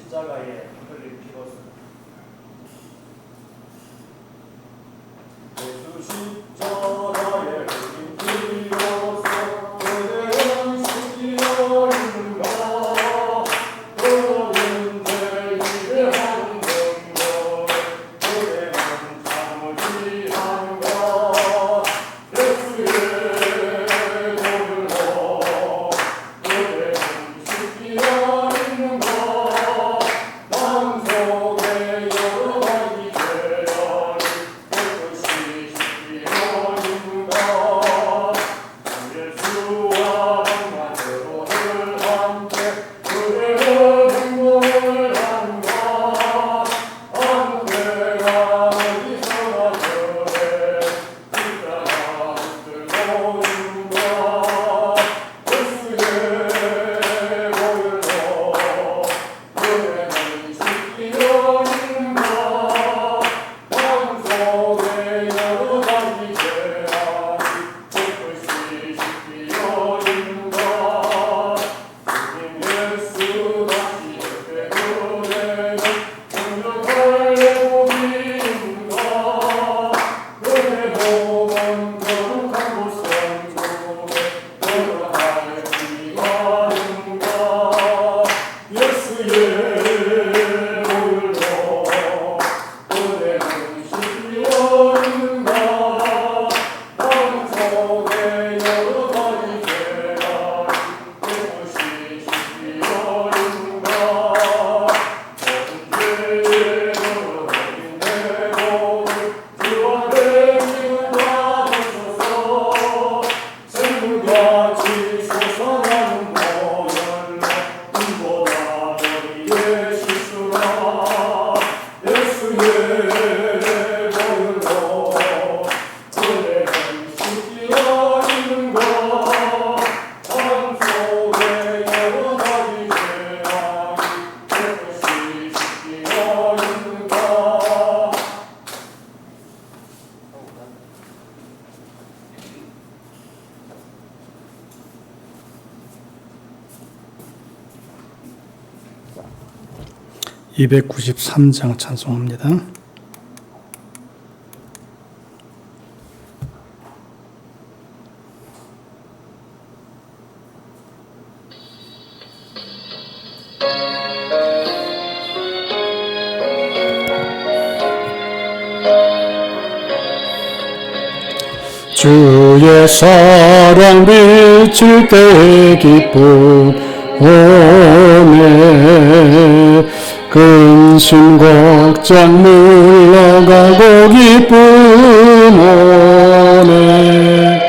십자가에 흘린 피로서 예수 십자가에 흘린 피로서 그대는 신기하는가 그는 내 기대하는 능력 그대는 참으리 한가 예수의 도를 그대는 신기하는가 마음속에 여러 가지 죄악이 깨끗이 씻기려는가 예수와 만나서를 함께 그대는 행복을 한가 아무 때가 어디서나 그대 십자가 붙들고 있는가 예수의 보혈로 그대는 씻기려는가 마음속에 여러 가지 죄악이 깨끗이 씻기려는가 주님 예수 다시 예배 그대는 공격할 내복인가 그대 복은 거룩한 곳 성소에 들어갈 기가는가 예수의 보혈로 그대는 씻기려는가 마음속에 여러 가지 죄악이 깨끗이 씻기려는가 모든 죄에 늘어버린 내 몸을 주 앞에 기울여주소서 생물같이 솟아나는 보혈로 눈보다 너희의 실수라 예수의 보혈로 그대는 씻기려는가 마음속에 여러 가지 죄악이 깨끗이 씻기려는가 293장 찬송합니다. 주의 사랑 비칠 때 기쁨 오네 근심 걱정 물러가고 기쁨 오네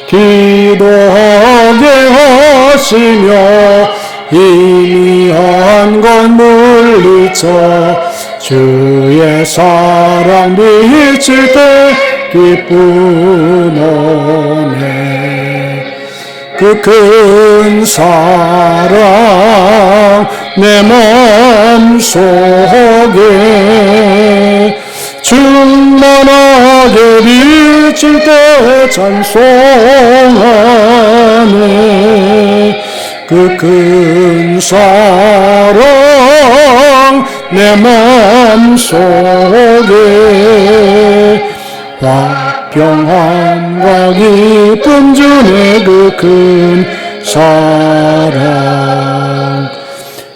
기도하게 하시며 희미한 건 물리쳐 주의 사랑 비칠 때 기쁨 오네 그 큰 사랑 내 마음속에 충만하게 비칠 때 찬송하네 그 큰 사랑 내 마음속에 화평함과 기쁨 주네 그 큰 사랑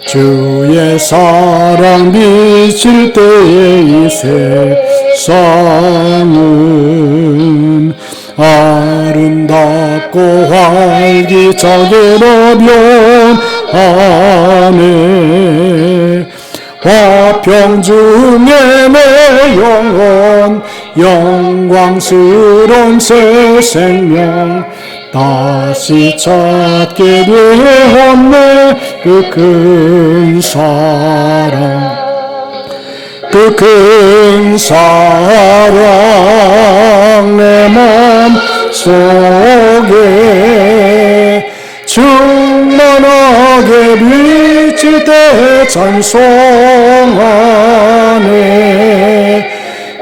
주의 사랑 비칠 때에 이 세상은 아름답고 활기차게로 변하네 화평 중에 내 영혼 영광스러운 새 생명 다시 찾게 되었네 그 큰 사랑 그 큰 사랑 내 맘 속에 충만하게 비칠 때 찬송하네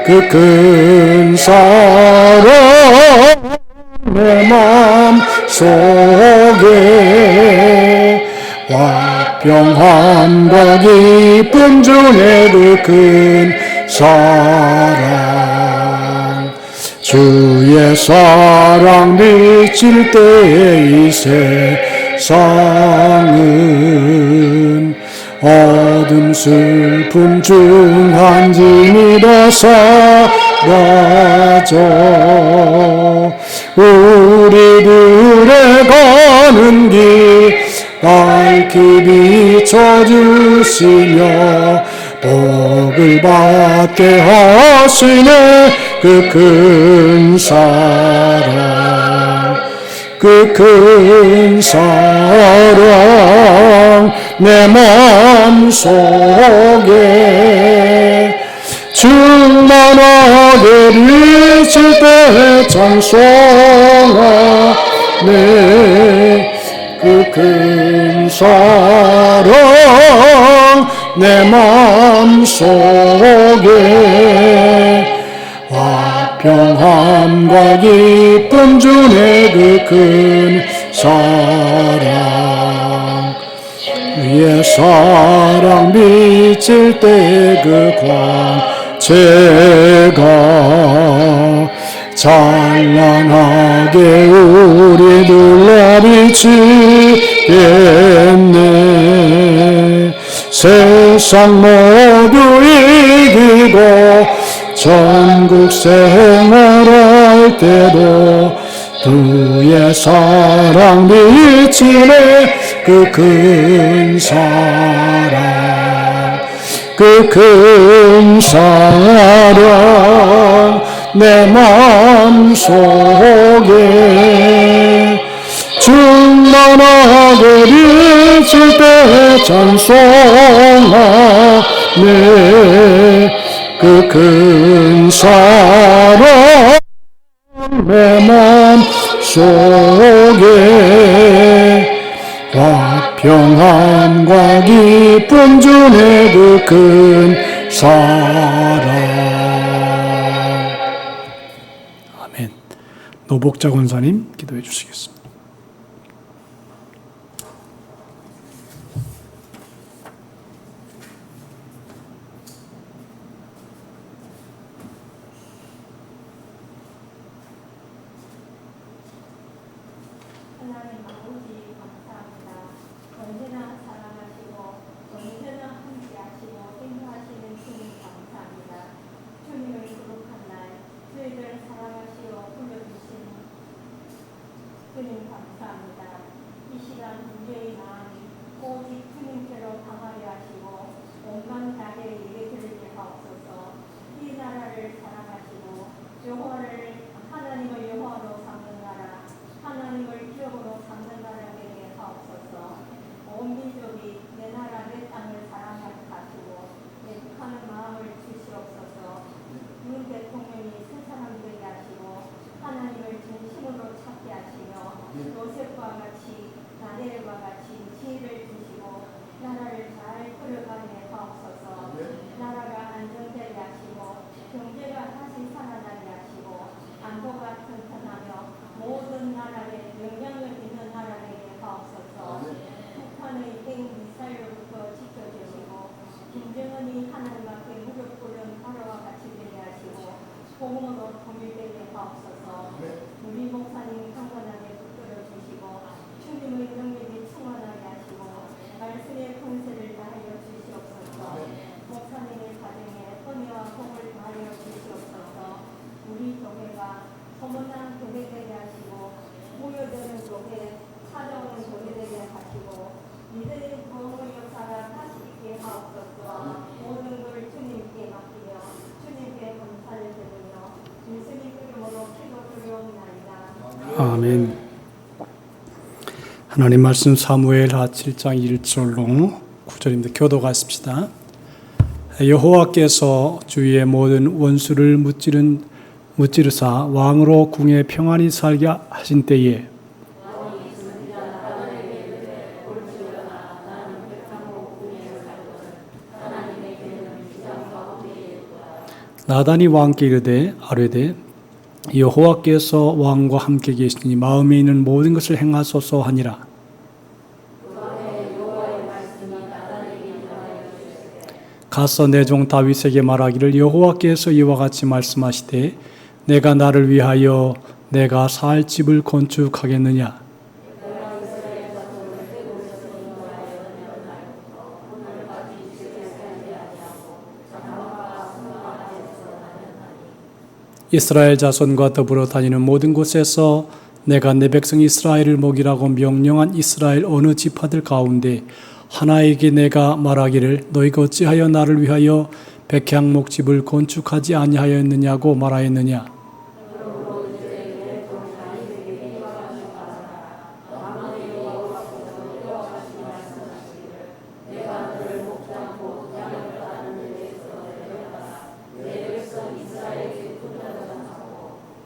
그 큰 사랑 내 맘 속에 와 평안과 기쁨 중에 그 큰 사랑 주의 사랑 미칠 때의 이 세상은 어둠 슬픔 중 한 짐이 다 사라져 우리들의 가는 길 밝히 비춰주시며 복을 받게 하시네 그 큰 사랑 그 큰 사랑 내 마음속에 충만하게 비칠 때 찬송하네 그 큰 사랑 내 마음속에 화평함과 기쁨 주네 그 큰 사랑 위에 사랑 비칠 때 그 광채가 찬란하게 우리 둘러 비치겠네 세상 모두 이기고 전국 생활할 때도 주의 사랑 비치네 그 큰 사랑 그 큰 사랑 내 마음속에 충만하게 비칠 때 찬송하네 그 큰 사랑 내 마음속에 화평함과 기쁨 주네 그 큰 사랑 아멘. 노복자 권사님 기도해 주시겠습니다. 하나님 아버지 감사합니다. 언제나 사랑하시고 언제나 함께하시고 인도하시는 주님 감사합니다. 주님을 거룩한 날 저희들 사랑하시어 불러주시는 주님 감사합니다. 이 시간 우리의 마음이 오직 주님께로 향하려 하시고 온만 나의 예배드리게 하옵소서. 이 나라를 사랑하시고 여호와를 하나님을 여호와로 삼는 나라 하나님을 기업으로 삼는 나라 되게 하옵소서. 온 민족이 내 나라 내 땅을 사랑하게 하시고 내 북한의 마음을 주시옵소서. 윤 대통령이 새 사람 되게 하시고 하나님을 진심으로 찾게 하시며 요셉과 같이 다니엘과 같이 지혜를 주시고 나라를 잘 끌어가게 하옵소서. 나라가 안정되게 하시고 경제가 다시 살아나게 하시고 안보가 튼튼하며 모든 나라에 영향을 있는 나라 되게 하옵소서. 북한의 핵 미사일로부터 지켜주시고 김정은이 하나님 앞에 무릎 꿇은 바로와 같이 되게 하시고 복음으로 통일되게 하옵소서. 우리 목사님 강건하게 붙들어 주시고 주님의 능력이 충만하게 하시고 말씀의 권세를 다하여 주시옵소서. 목사님의 가정에 은혜와 복을 다하여 주시옵소서. 우리 교회가 소문난 교회 되게 하시고 모여드는 교회 찾아오는 교회 되게 하시고 이들의 부흥의 역사가 다시 있게 하옵소서. 모든 걸 주님께 맡기며 주님께 감사를 드리며 예수님 이름으로 기도드리옵나이다. 아멘. 하나님 말씀 사무엘하 7장 1절로 9절입니다. 교도가 있습니다. 여호와께서 주위의 모든 원수를 무찌르사 왕으로 궁에 평안히 살게 하신 때에 나단이 왕께 이르되 아뢰되 여호와께서 왕과 함께 계시니 마음에 있는 모든 것을 행하소서 하니라. 가서 내 종 다윗에게 말하기를 여호와께서 이와 같이 말씀하시되 내가 나를 위하여 내가 살 집을 건축하겠느냐. 이스라엘 자손과 더불어 다니는 모든 곳에서 내가 내 백성 이스라엘을 먹이라고 명령한 이스라엘 어느 지파들 가운데 하나에게 내가 말하기를 너희가 어찌하여 나를 위하여 백향목집을 건축하지 아니하였느냐고 말하였느냐.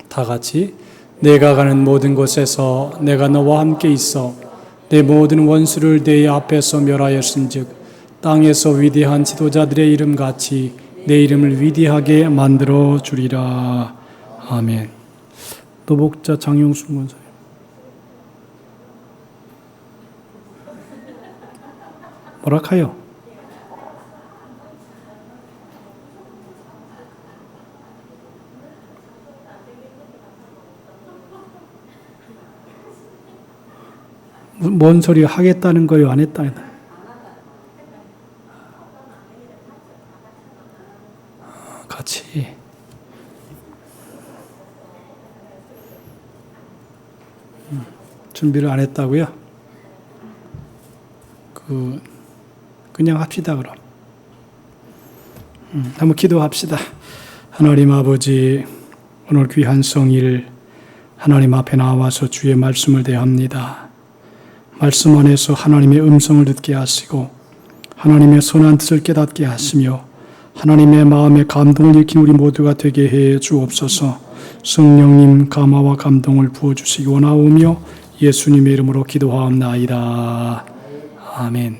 다 같이 내가 가는 모든 곳에서 내가 너와 함께 있어 내 모든 원수를 내 앞에서 멸하였은즉 땅에서 위대한 지도자들의 이름같이 내 이름을 위대하게 만들어 주리라. 아멘. 노복자 장용순 권사님. 뭐라카요? 뭔 소리 하겠다는 거요? 안 했다? 같이. 준비를 안 했다고요? 그냥 합시다, 그럼. 한번 기도합시다. 하나님 아버지, 오늘 귀한 성일 하나님 앞에 나와서 주의 말씀을 대합니다. 말씀 안에서 하나님의 음성을 듣게 하시고 하나님의 선한 뜻을 깨닫게 하시며 하나님의 마음에 감동을 일으킨 우리 모두가 되게 해 주옵소서. 성령님 감화와 감동을 부어주시기 원하오며 예수님의 이름으로 기도하옵나이다. 아멘.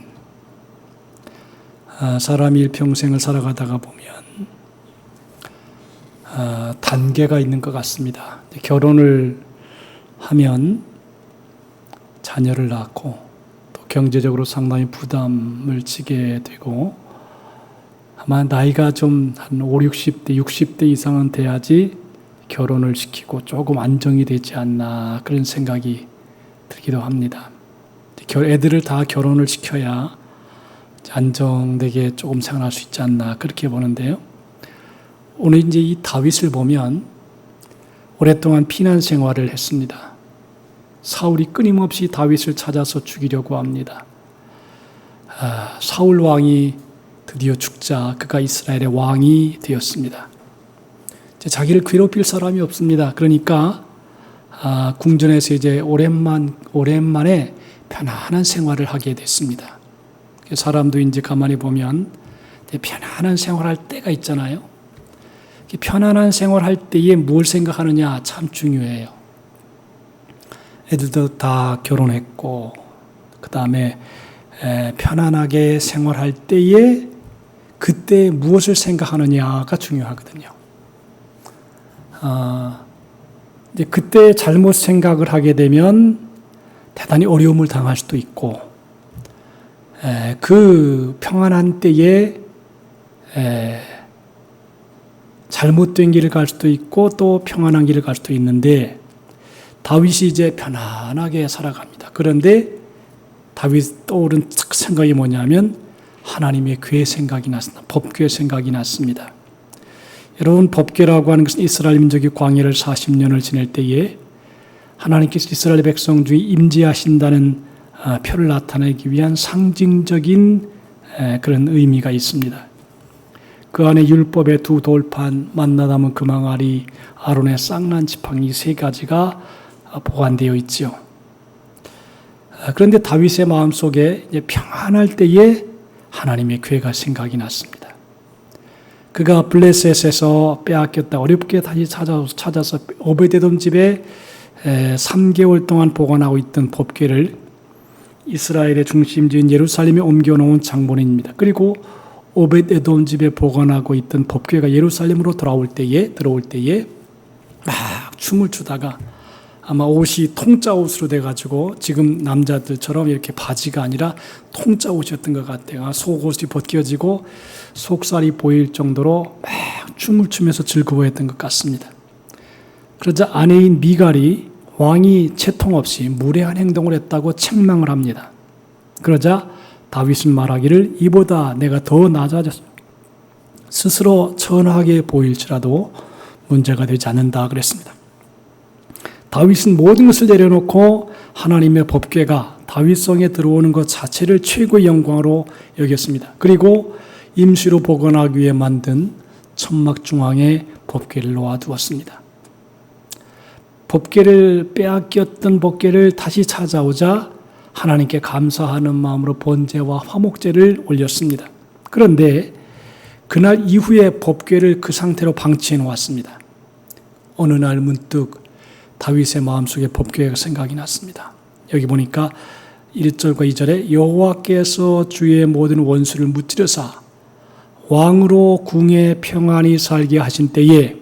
사람이 일평생을 살아가다가 보면 단계가 있는 것 같습니다. 결혼을 하면 자녀를 낳고 또 경제적으로 상당히 부담을 지게 되고 아마 나이가 좀 한 5, 60대, 60대 이상은 돼야지 결혼을 시키고 조금 안정이 되지 않나 그런 생각이 들기도 합니다. 애들을 다 결혼을 시켜야 안정되게 조금 생활할 수 있지 않나 그렇게 보는데요. 오늘 이제 이 다윗을 보면 오랫동안 피난 생활을 했습니다. 사울이 끊임없이 다윗을 찾아서 죽이려고 합니다. 사울 왕이 드디어 죽자 그가 이스라엘의 왕이 되었습니다. 자기를 괴롭힐 사람이 없습니다. 그러니까 궁전에서 이제 오랜만에 편안한 생활을 하게 됐습니다. 사람도 이제 가만히 보면 편안한 생활할 때가 있잖아요. 편안한 생활할 때에 뭘 생각하느냐 참 중요해요. 애들도 다 결혼했고 그 다음에 편안하게 생활할 때에 그때 무엇을 생각하느냐가 중요하거든요. 이제 그때 잘못 생각을 하게 되면 대단히 어려움을 당할 수도 있고 그 평안한 때에 잘못된 길을 갈 수도 있고 또 평안한 길을 갈 수도 있는데 다윗이 이제 편안하게 살아갑니다. 그런데 다윗 떠오른 생각이 뭐냐면 하나님의 궤 생각이 났습니다. 법궤 생각이 났습니다. 여러분 법궤라고 하는 것은 이스라엘 민족이 광야를 40년을 지낼 때에 하나님께서 이스라엘 백성 중에 임재하신다는 표를 나타내기 위한 상징적인 그런 의미가 있습니다. 그 안에 율법의 두 돌판, 만나 담은 금항아리, 아론의 쌍난 지팡이 세 가지가 보관되어 있지요. 그런데 다윗의 마음속에 평안할 때에 하나님의 궤가 생각이 났습니다. 그가 블레셋에서 빼앗겼다 어렵게 다시 찾아서 오베데돔 집에 3개월 동안 보관하고 있던 법궤를 이스라엘의 중심지인 예루살렘에 옮겨놓은 장본인입니다. 그리고 오베데돔 집에 보관하고 있던 법궤가 예루살렘으로 들어올 때에 막 춤을 추다가 아마 옷이 통짜 옷으로 돼가지고 지금 남자들처럼 이렇게 바지가 아니라 통짜 옷이었던 것 같아요. 속옷이 벗겨지고 속살이 보일 정도로 막 춤을 추면서 즐거워했던 것 같습니다. 그러자 아내인 미갈이 왕이 채통 없이 무례한 행동을 했다고 책망을 합니다. 그러자 다윗은 말하기를 이보다 내가 더 낮아졌어. 스스로 천하게 보일지라도 문제가 되지 않는다 그랬습니다. 다윗은 모든 것을 내려놓고 하나님의 법궤가 다윗성에 들어오는 것 자체를 최고의 영광으로 여겼습니다. 그리고 임시로 보관하기 위해 만든 천막 중앙에 법궤를 놓아두었습니다. 법궤를 빼앗겼던 법궤를 다시 찾아오자 하나님께 감사하는 마음으로 번제와 화목제를 올렸습니다. 그런데 그날 이후에 법궤를 그 상태로 방치해 놓았습니다. 어느 날 문득 다윗의 마음속에 법궤가 생각이 났습니다. 여기 보니까 1절과 2절에 여호와께서 주의 모든 원수를 무찌르사 왕으로 궁에 평안히 살게 하신 때에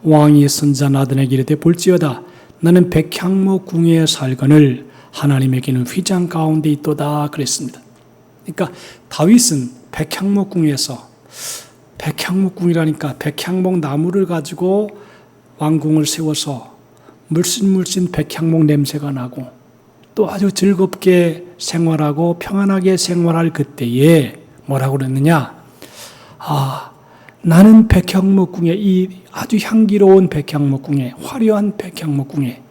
왕이 선자 나단에게 이르되 볼지어다 나는 백향목 궁에 살거늘 하나님에게는 휘장 가운데 있도다 그랬습니다. 그러니까 다윗은 백향목 궁에서 백향목 궁이라니까 백향목 나무를 가지고 왕궁을 세워서 물씬물씬 백향목 냄새가 나고 또 아주 즐겁게 생활하고 평안하게 생활할 그때에 뭐라고 그랬느냐? 나는 백향목궁에 이 아주 향기로운 백향목궁에 화려한 백향목궁에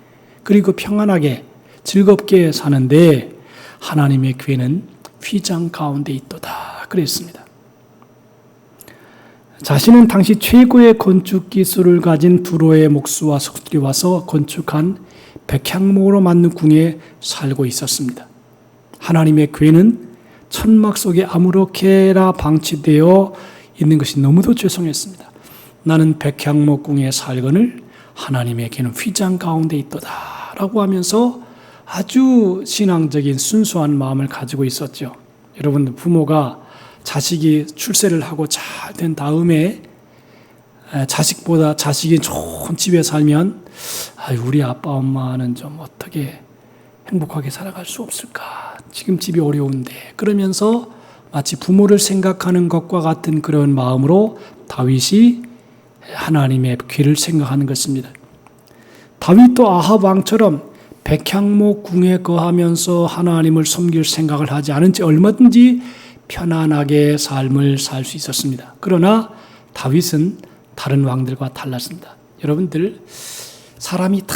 그리고 평안하게 즐겁게 사는데 하나님의 궤는 휘장 가운데 있도다 그랬습니다. 자신은 당시 최고의 건축 기술을 가진 두로의 목수와 석들이 와서 건축한 백향목으로 만든 궁에 살고 있었습니다. 하나님의 궤는 천막 속에 아무렇게나 방치되어 있는 것이 너무도 죄송했습니다. 나는 백향목 궁에 살거늘 하나님의 궤는 휘장 가운데 있도다 라고 하면서 아주 신앙적인 순수한 마음을 가지고 있었죠. 여러분 부모가 자식이 출세를 하고 잘 된 다음에 자식보다 자식이 좋은 집에 살면 우리 아빠 엄마는 좀 어떻게 행복하게 살아갈 수 없을까? 지금 집이 어려운데 그러면서 마치 부모를 생각하는 것과 같은 그런 마음으로 다윗이 하나님의 궤를 생각하는 것입니다. 다윗도 아합 왕처럼 백향목 궁에 거하면서 하나님을 섬길 생각을 하지 않은 채 얼마든지 편안하게 삶을 살 수 있었습니다. 그러나 다윗은 다른 왕들과 달랐습니다. 여러분들 사람이 다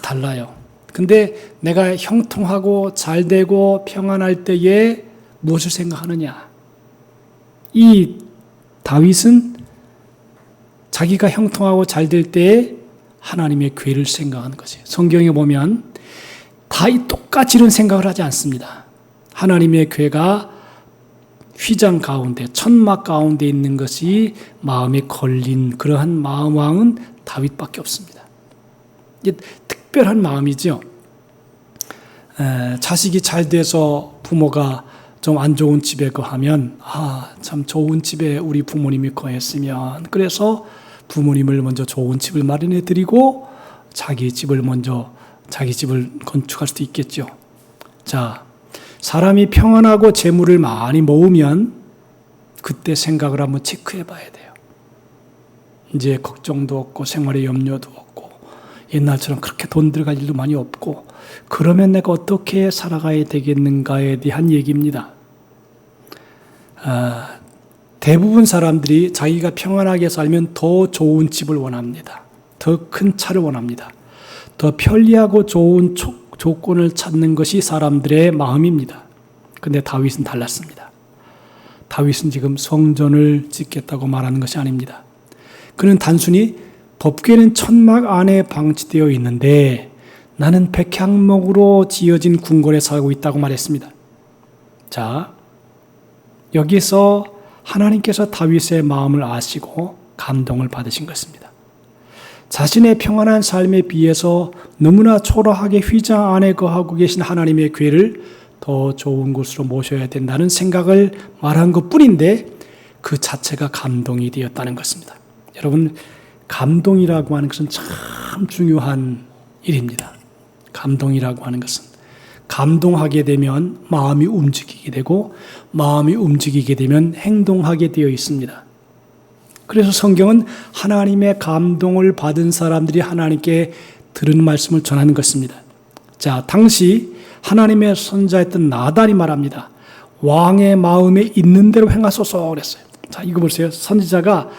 달라요. 근데 내가 형통하고 잘되고 평안할 때에 무엇을 생각하느냐? 이 다윗은 자기가 형통하고 잘될 때에 하나님의 궤를 생각하는 거지. 성경에 보면 다 똑같이 이런 생각을 하지 않습니다. 하나님의 궤가 휘장 가운데 천막 가운데 있는 것이 마음에 걸린 그러한 마음왕은 다윗밖에 없습니다. 이게 특별한 마음이죠. 자식이 잘 돼서 부모가 좀 안 좋은 집에 거하면 참 좋은 집에 우리 부모님이 거했으면 그래서 부모님을 먼저 좋은 집을 마련해 드리고 자기 집을 건축할 수도 있겠죠. 자, 사람이 평안하고 재물을 많이 모으면 그때 생각을 한번 체크해 봐야 돼요. 이제 걱정도 없고 생활에 염려도 없고 옛날처럼 그렇게 돈 들어갈 일도 많이 없고 그러면 내가 어떻게 살아가야 되겠는가에 대한 얘기입니다. 대부분 사람들이 자기가 평안하게 살면 더 좋은 집을 원합니다. 더 큰 차를 원합니다. 더 편리하고 좋은 조건을 찾는 것이 사람들의 마음입니다. 그런데 다윗은 달랐습니다. 다윗은 지금 성전을 짓겠다고 말하는 것이 아닙니다. 그는 단순히 법궤는 천막 안에 방치되어 있는데 나는 백향목으로 지어진 궁궐에 살고 있다고 말했습니다. 자, 여기서 하나님께서 다윗의 마음을 아시고 감동을 받으신 것입니다. 자신의 평안한 삶에 비해서 너무나 초라하게 휘장 안에 거하고 계신 하나님의 궤를 더 좋은 곳으로 모셔야 된다는 생각을 말한 것뿐인데 그 자체가 감동이 되었다는 것입니다. 여러분, 감동이라고 하는 것은 참 중요한 일입니다. 감동이라고 하는 것은 감동하게 되면 마음이 움직이게 되고 마음이 움직이게 되면 행동하게 되어 있습니다. 그래서 성경은 하나님의 감동을 받은 사람들이 하나님께 들은 말씀을 전하는 것입니다. 자, 당시 하나님의 선자였던 나단이 말합니다. 왕의 마음에 있는 대로 행하소서 그랬어요. 자, 이거 보세요. 선지자가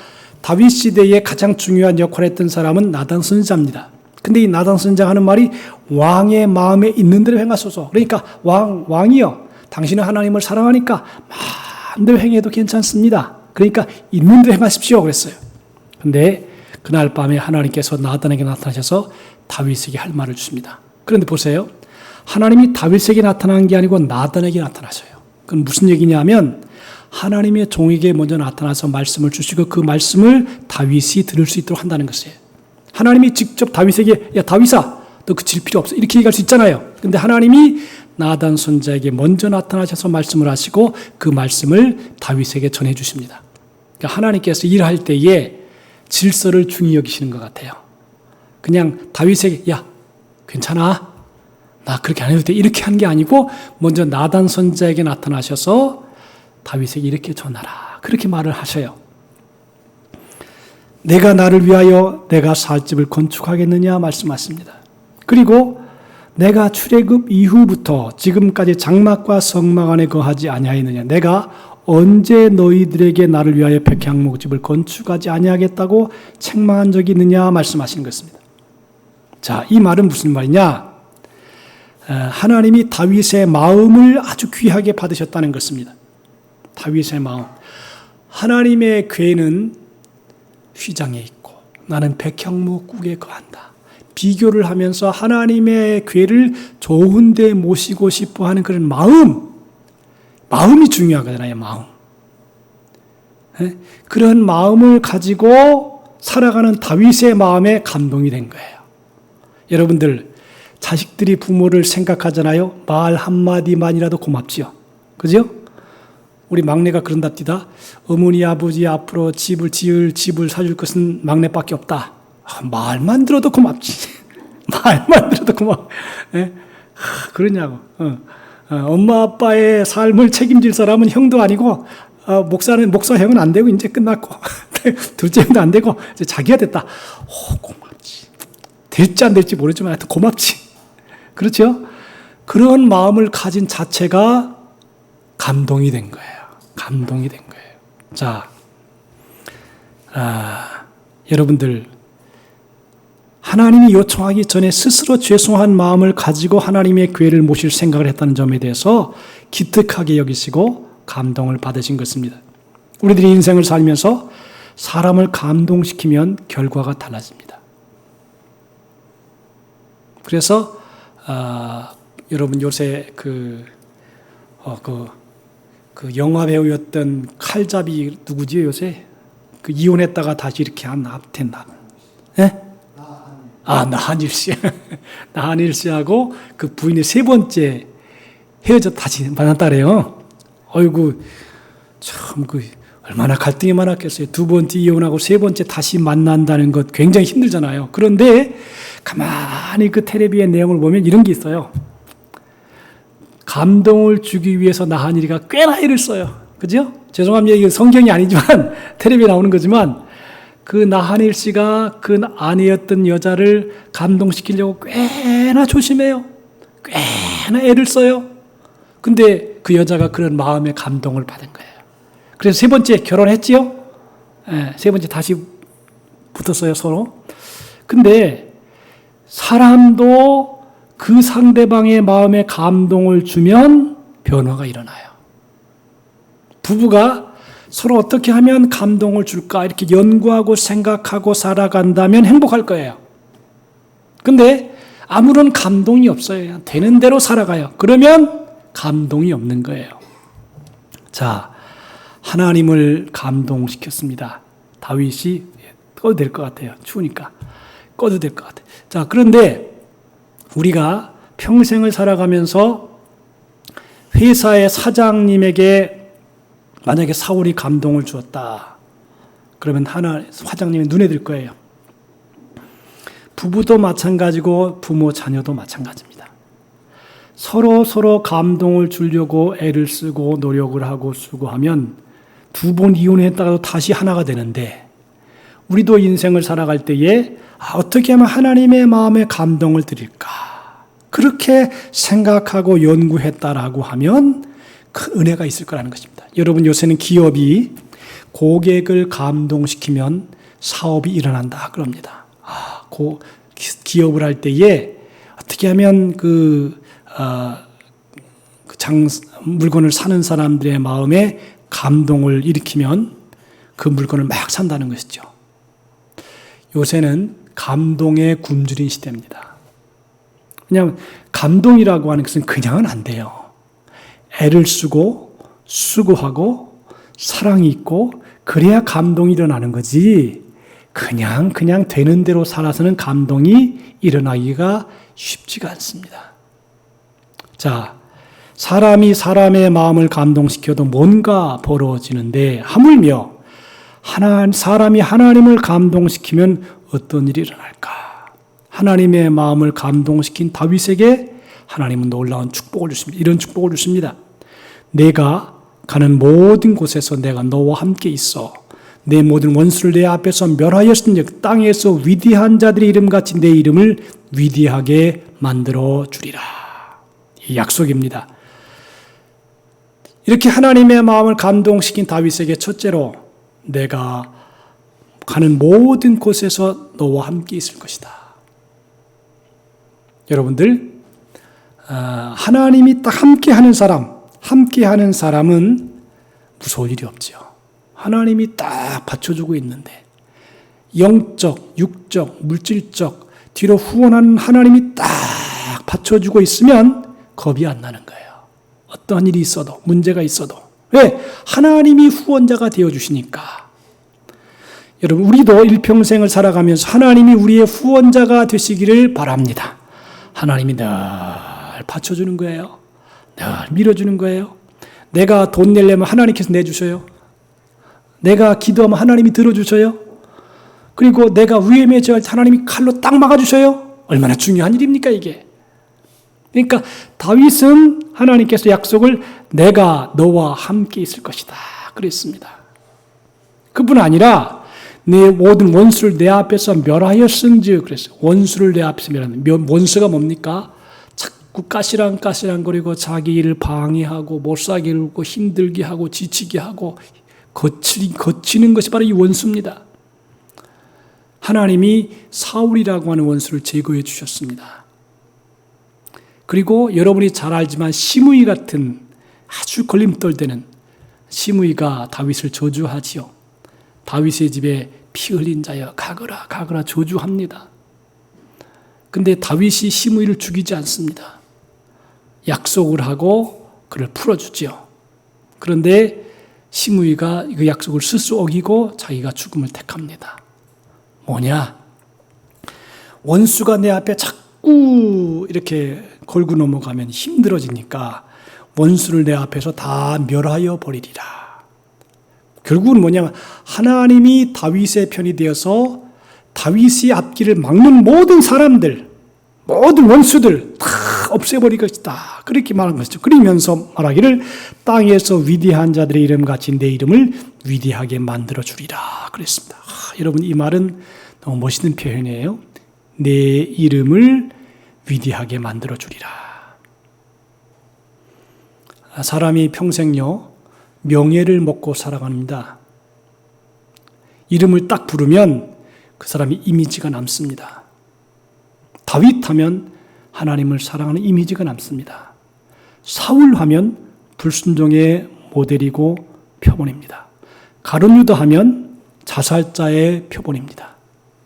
다윗 시대에 가장 중요한 역할을 했던 사람은 나단 선지자입니다. 근데 이 나단 선지자가 하는 말이 왕의 마음에 있는 대로 행하소서. 그러니까 왕이요. 당신은 하나님을 사랑하니까 마음대로 행해도 괜찮습니다. 그러니까 있는 대로 행하십시오 그랬어요. 근데 그날 밤에 하나님께서 나단에게 나타나셔서 다윗에게 할 말을 주십니다. 그런데 보세요. 하나님이 다윗에게 나타난 게 아니고 나단에게 나타나셔요. 그건 무슨 얘기냐면 하나님의 종에게 먼저 나타나서 말씀을 주시고 그 말씀을 다윗이 들을 수 있도록 한다는 것이에요. 하나님이 직접 다윗에게 야 다윗아 너 그칠 필요 없어 이렇게 얘기할 수 있잖아요. 근데 하나님이 나단 선지자에게 먼저 나타나셔서 말씀을 하시고 그 말씀을 다윗에게 전해 주십니다. 그러니까 하나님께서 일할 때에 질서를 중히 여기시는 것 같아요. 그냥 다윗에게 야 괜찮아 나 그렇게 안 해도 돼 이렇게 한 게 아니고 먼저 나단 선지자에게 나타나셔서 다윗에게 이렇게 전하라 그렇게 말을 하셔요. 내가 나를 위하여 내가 살 집을 건축하겠느냐 말씀하십니다. 그리고 내가 출애굽 이후부터 지금까지 장막과 성막 안에 거하지 아니하였느냐 내가 언제 너희들에게 나를 위하여 백향목집을 건축하지 아니하겠다고 책망한 적이 있느냐 말씀하시는 것입니다. 자, 이 말은 무슨 말이냐? 하나님이 다윗의 마음을 아주 귀하게 받으셨다는 것입니다. 다윗의 마음. 하나님의 궤는 휘장에 있고 나는 백향목국에 거한다. 비교를 하면서 하나님의 궤를 좋은 데 모시고 싶어 하는 그런 마음이 중요하잖아요. 마음. 그런 마음을 가지고 살아가는 다윗의 마음에 감동이 된 거예요. 여러분들 자식들이 부모를 생각하잖아요. 말 한마디만이라도 고맙지요. 그죠? 우리 막내가 그런답니다. 어머니 아버지 앞으로 집을 사줄 것은 막내밖에 없다. 말만 들어도 고맙지. 말만 들어도 고마워. 그러냐고. 엄마 아빠의 삶을 책임질 사람은 형도 아니고 목사 형은 안 되고 이제 끝났고 둘째 형도 안 되고 이제 자기가 됐다. 고맙지. 될지 안 될지 모르지만 하여튼 고맙지. 그렇죠? 그런 마음을 가진 자체가 감동이 된 거예요. 감동이 된 거예요. 자, 여러분들 하나님이 요청하기 전에 스스로 죄송한 마음을 가지고 하나님의 궤를 모실 생각을 했다는 점에 대해서 기특하게 여기시고 감동을 받으신 것입니다. 우리들이 인생을 살면서 사람을 감동시키면 결과가 달라집니다. 그래서 여러분 요새 그 영화 배우였던 칼잡이 누구지 요새 그 이혼했다가 다시 이렇게 한 앞텐다. 예? 나한일 씨. 나한일 씨하고 그 부인이 세 번째 헤어져 다시 만났다래요. 어이구, 참, 얼마나 갈등이 많았겠어요. 두 번째 이혼하고 세 번째 다시 만난다는 것 굉장히 힘들잖아요. 그런데 가만히 그 텔레비의 내용을 보면 이런 게 있어요. 감동을 주기 위해서 나한일이가 꽤나 애를 써요. 그죠? 죄송합니다. 이게 성경이 아니지만 텔레비에 나오는 거지만 그 나한일 씨가 그 아내였던 여자를 감동시키려고 꽤나 조심해요. 꽤나 애를 써요. 근데 그 여자가 그런 마음의 감동을 받은 거예요. 그래서 세 번째 결혼했지요? 세 번째 다시 붙었어요, 서로. 근데 사람도 그 상대방의 마음에 감동을 주면 변화가 일어나요. 부부가 서로 어떻게 하면 감동을 줄까 이렇게 연구하고 생각하고 살아간다면 행복할 거예요. 근데 아무런 감동이 없어요. 되는 대로 살아가요. 그러면 감동이 없는 거예요. 자, 하나님을 감동시켰습니다. 다윗이 꺼도 될 것 같아요. 추우니까 꺼도 될 것 같아요. 자, 그런데 우리가 평생을 살아가면서 회사의 사장님에게 만약에 사울이 감동을 주었다. 그러면 화장님이 눈에 들 거예요. 부부도 마찬가지고 부모 자녀도 마찬가지입니다. 서로 감동을 주려고 애를 쓰고 노력을 하고 수고하면 두 번 이혼했다가도 다시 하나가 되는데, 우리도 인생을 살아갈 때에 어떻게 하면 하나님의 마음에 감동을 드릴까, 그렇게 생각하고 연구했다라고 하면 큰 은혜가 있을 거라는 것입니다. 여러분, 요새는 기업이 고객을 감동시키면 사업이 일어난다 그럽니다. 기업을 할 때에 어떻게 하면 물건을 사는 사람들의 마음에 감동을 일으키면 그 물건을 막 산다는 것이죠. 요새는 감동의 굶주린 시대입니다. 왜냐하면 감동이라고 하는 것은 그냥은 안 돼요. 애를 쓰고 수고하고 사랑이 있고 그래야 감동이 일어나는 거지, 그냥 되는 대로 살아서는 감동이 일어나기가 쉽지가 않습니다. 자, 사람이 사람의 마음을 감동시켜도 뭔가 벌어지는데, 하물며 사람이 하나님을 감동시키면 어떤 일이 일어날까? 하나님의 마음을 감동시킨 다윗에게 하나님은 놀라운 축복을 주십니다. 이런 축복을 주십니다. 내가 가는 모든 곳에서 내가 너와 함께 있어 내 모든 원수를 내 앞에서 멸하였은즉 땅에서 위대한 자들의 이름같이 내 이름을 위대하게 만들어 주리라. 이 약속입니다. 이렇게 하나님의 마음을 감동시킨 다윗에게 첫째로, 내가 가는 모든 곳에서 너와 함께 있을 것이다. 여러분들, 하나님이 딱 함께하는 사람은 무서울 일이 없죠. 하나님이 딱 받쳐주고 있는데, 영적, 육적, 물질적 뒤로 후원하는 하나님이 딱 받쳐주고 있으면 겁이 안 나는 거예요. 어떠한 일이 있어도, 문제가 있어도. 왜? 하나님이 후원자가 되어주시니까. 여러분, 우리도 일평생을 살아가면서 하나님이 우리의 후원자가 되시기를 바랍니다. 하나님이 늘 받쳐주는 거예요. 늘 밀어주는 거예요. 내가 돈 내려면 하나님께서 내주셔요. 내가 기도하면 하나님이 들어주셔요. 그리고 내가 위험에 처할 때 하나님이 칼로 딱 막아주셔요. 얼마나 중요한 일입니까, 이게. 그러니까 다윗은 하나님께서 약속을 내가 너와 함께 있을 것이다 그랬습니다. 그뿐 아니라 내 모든 원수를 내 앞에서 멸하였은즉 그랬어요. 원수를 내 앞에서 멸하는, 원수가 뭡니까? 자꾸 까시랑거리고 자기 일을 방해하고 못살게 굴고 힘들게 하고 지치게 하고 거치는 것이 바로 이 원수입니다. 하나님이 사울이라고 하는 원수를 제거해 주셨습니다. 그리고 여러분이 잘 알지만 시므이 같은 아주 걸림돌되는 시므이가 다윗을 저주하지요. 다윗의 집에 피 흘린 자여 가거라 저주합니다. 근데 다윗이 시므이를 죽이지 않습니다. 약속을 하고 그를 풀어주지요. 그런데 시므이가 그 약속을 스스로 어기고 자기가 죽음을 택합니다. 뭐냐? 원수가 내 앞에 자꾸 이렇게 걸고 넘어가면 힘들어지니까 원수를 내 앞에서 다 멸하여 버리리라. 결국은 뭐냐면 하나님이 다윗의 편이 되어서 다윗의 앞길을 막는 모든 사람들, 모든 원수들 다 없애버릴 것이다. 그렇게 말한 것이죠. 그러면서 말하기를 땅에서 위대한 자들의 이름같이 내 이름을 위대하게 만들어 주리라 그랬습니다. 여러분, 이 말은 너무 멋있는 표현이에요. 내 이름을 위대하게 만들어 주리라. 사람이 평생요 명예를 먹고 살아갑니다. 이름을 딱 부르면 그 사람이 이미지가 남습니다. 다윗 하면 하나님을 사랑하는 이미지가 남습니다. 사울 하면 불순종의 모델이고 표본입니다. 가룟 유다 하면 자살자의 표본입니다.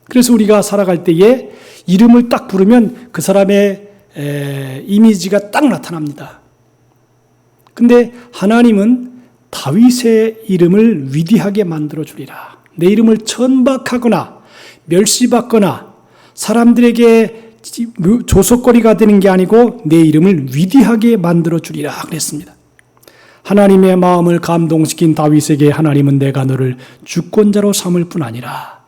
그래서 우리가 살아갈 때에 이름을 딱 부르면 그 사람의 이미지가 딱 나타납니다. 근데 하나님은 다윗의 이름을 위대하게 만들어 주리라. 내 이름을 천박하거나 멸시받거나 사람들에게 조속거리가 되는 게 아니고 내 이름을 위대하게 만들어 주리라 그랬습니다. 하나님의 마음을 감동시킨 다윗에게 하나님은 내가 너를 주권자로 삼을 뿐 아니라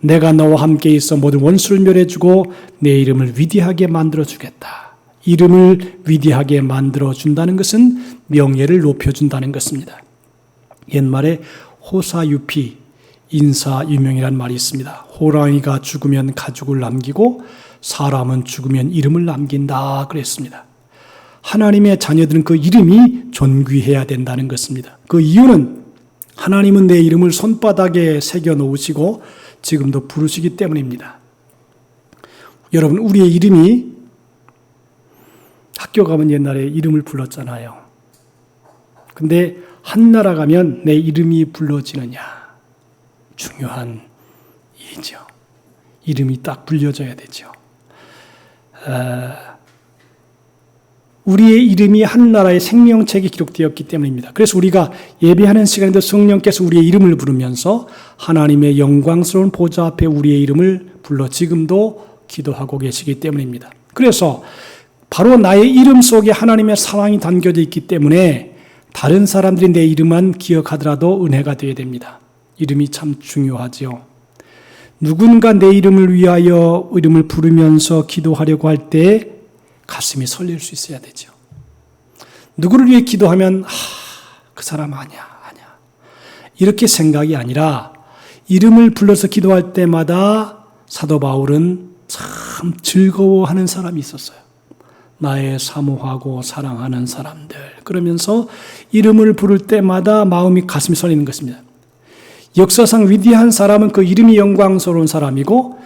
내가 너와 함께 있어 모든 원수를 멸해주고 내 이름을 위대하게 만들어주겠다. 이름을 위대하게 만들어준다는 것은 명예를 높여준다는 것입니다. 옛말에 호사유피, 인사유명이라는 말이 있습니다. 호랑이가 죽으면 가죽을 남기고 사람은 죽으면 이름을 남긴다 그랬습니다. 하나님의 자녀들은 그 이름이 존귀해야 된다는 것입니다. 그 이유는 하나님은 내 이름을 손바닥에 새겨 놓으시고 지금도 부르시기 때문입니다. 여러분, 우리의 이름이 학교 가면 옛날에 이름을 불렀잖아요. 근데 한 나라 가면 내 이름이 불러지느냐? 중요한 일이죠. 이름이 딱 불려져야 되죠. 우리의 이름이 한 나라의 생명책에 기록되었기 때문입니다. 그래서 우리가 예배하는 시간에도 성령께서 우리의 이름을 부르면서 하나님의 영광스러운 보좌 앞에 우리의 이름을 불러 지금도 기도하고 계시기 때문입니다. 그래서 바로 나의 이름 속에 하나님의 사랑이 담겨져 있기 때문에 다른 사람들이 내 이름만 기억하더라도 은혜가 되어야 됩니다. 이름이 참 중요하죠. 누군가 내 이름을 위하여 이름을 부르면서 기도하려고 할 때 가슴이 설렐 수 있어야 되죠. 누구를 위해 기도하면 그 사람 아니야. 이렇게 생각이 아니라 이름을 불러서 기도할 때마다 사도 바울은 참 즐거워하는 사람이 있었어요. 나의 사모하고 사랑하는 사람들. 그러면서 이름을 부를 때마다 마음이 가슴이 설리는 것입니다. 역사상 위대한 사람은 그 이름이 영광스러운 사람이고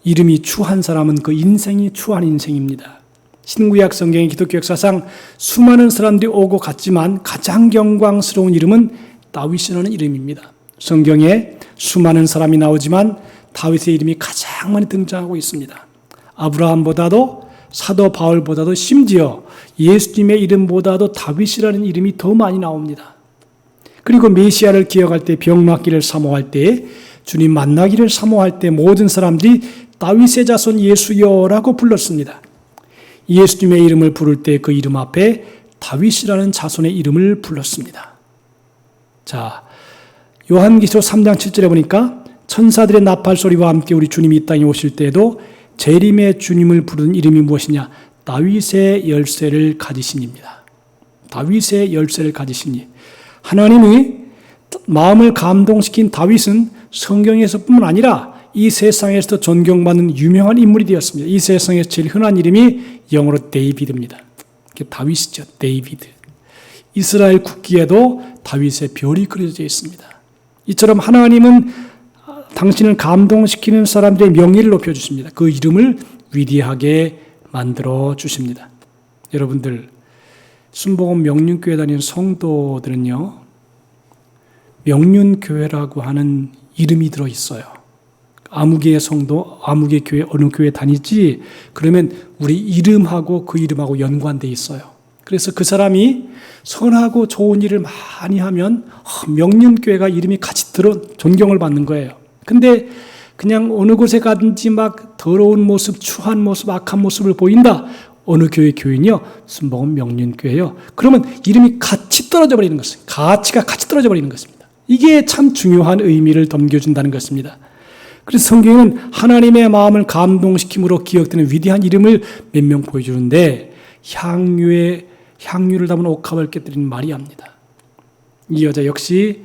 이름이 추한 사람은 그 인생이 추한 인생입니다. 신구약 성경의 기독교 역사상 수많은 사람들이 오고 갔지만 가장 영광스러운 이름은 다윗이라는 이름입니다. 성경에 수많은 사람이 나오지만 다윗의 이름이 가장 많이 등장하고 있습니다. 아브라함보다도 사도 바울보다도 심지어 예수님의 이름보다도 다윗이라는 이름이 더 많이 나옵니다. 그리고 메시아를 기억할 때, 병 낫기를 사모할 때, 주님 만나기를 사모할 때 모든 사람들이 다윗의 자손 예수여라고 불렀습니다. 예수님의 이름을 부를 때 그 이름 앞에 다윗이라는 자손의 이름을 불렀습니다. 자, 요한계시록 3장 7절에 보니까 천사들의 나팔 소리와 함께 우리 주님이 이 땅에 오실 때에도 재림의 주님을 부르는 이름이 무엇이냐? 다윗의 열쇠를 가지신 입니다. 다윗의 열쇠를 가지신 이. 하나님이 마음을 감동시킨 다윗은 성경에서뿐만 아니라 이 세상에서도 존경받는 유명한 인물이 되었습니다. 이 세상에서 제일 흔한 이름이 영어로 데이비드입니다. 다윗이죠. 데이비드. 이스라엘 국기에도 다윗의 별이 그려져 있습니다. 이처럼 하나님은 당신을 감동시키는 사람들의 명예를 높여주십니다. 그 이름을 위대하게 만들어 주십니다. 여러분들, 순복음 명륜교회 다니는 성도들은요, 명륜교회라고 하는 이름이 들어있어요. 아무개 성도, 아무개 교회, 어느 교회 다니지? 그러면 우리 이름하고 그 이름하고 연관되어 있어요. 그래서 그 사람이 선하고 좋은 일을 많이 하면 명륜교회가 이름이 같이 존경을 받는 거예요. 근데 그냥 어느 곳에 가든지 막 더러운 모습, 추한 모습, 악한 모습을 보인다. 어느 교회 교인이요? 순복음 명륜교회요. 그러면 이름이 같이 떨어져 버리는 것입니다. 가치가 같이 떨어져 버리는 것입니다. 이게 참 중요한 의미를 담겨준다는 것입니다. 그래서 성경은 하나님의 마음을 감동시킴으로 기억되는 위대한 이름을 몇 명 보여주는데 향유를 담은 옥합을 깨뜨리는 마리아입니다. 이 여자 역시